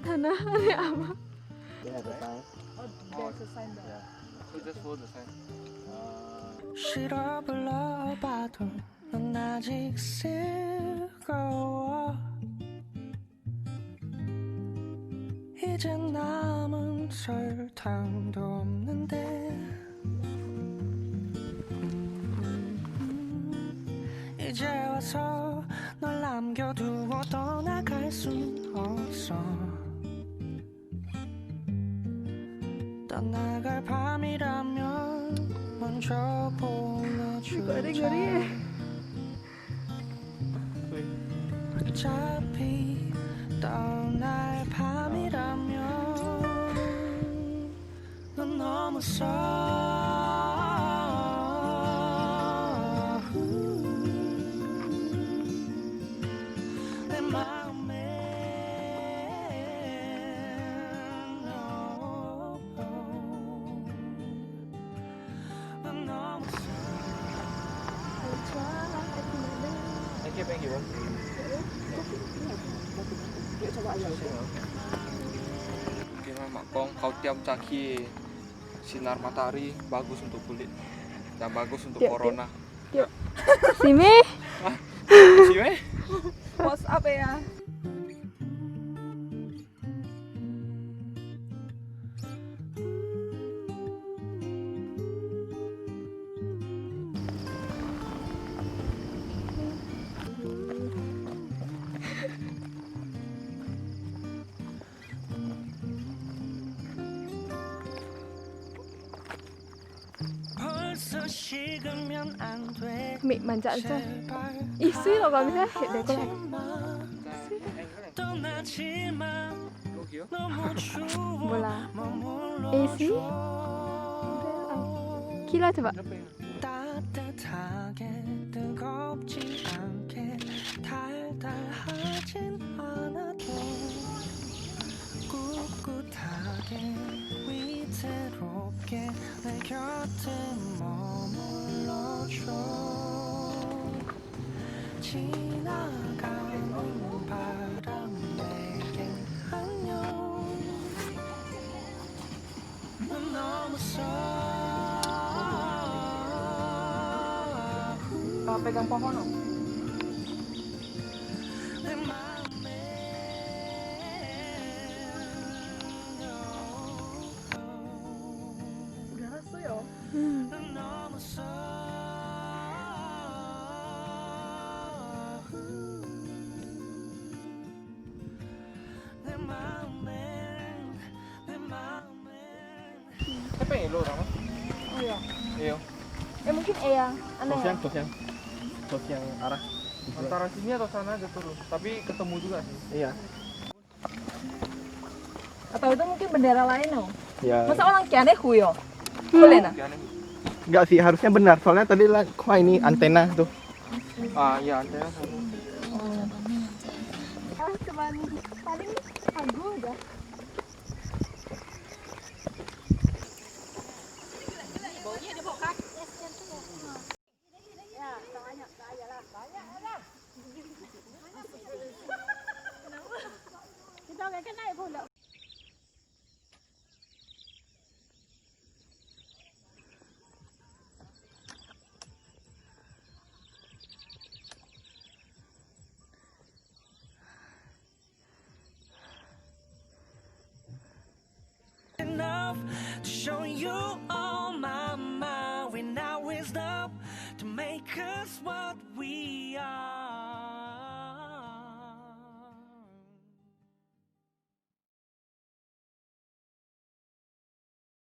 tanah ini apa? They have a sign. Oh, there's a sign there. Yeah. So just follow the sign. 싫어 불러봐도 넌 아직 즐거워. 이제 남은 설탕도 없는데 이제 와서 널 남겨두고 떠나갈 순 없어. 떠나갈 밤이라면 먼저 보내주자. 어차피 떠날 밤이라면 넌 너무 내 마음에 넌 너무 Anh kia anh gì không? Gimana Kong, kau tiap caki sinar matahari bagus untuk kulit dan bagus untuk corona. Simi? Sime? What's up ya? Mị 만져 앉아. 이 수위가 가면 해. 내 거야. 몰라. AC? 키라 줘봐. 따뜻하게 뜨겁지 않게 달달하진 않아도 꿋꿋하게 위태롭게 내 곁에 머물러줘. 지나가는 바람 내겐 안녕. 넌 너무 pegang pohon dong. Udah rasu ya? Siapa yang lo nama? Oh iya. Iya. Mungkin ya. Aneh ya? Tos yang arah antara sini atau sana aja terus, tapi ketemu juga sih. Iya. Atau itu mungkin bendera lain loh. Ya. Masa orang kiane huyo? Boleh nah? Enggak sih, harusnya benar. Soalnya tadi lah, wah ini antena tuh. Ah iya antena sana. Cuman paling lagu aja. Enough to show you all my mind. We're now wisdom to make us what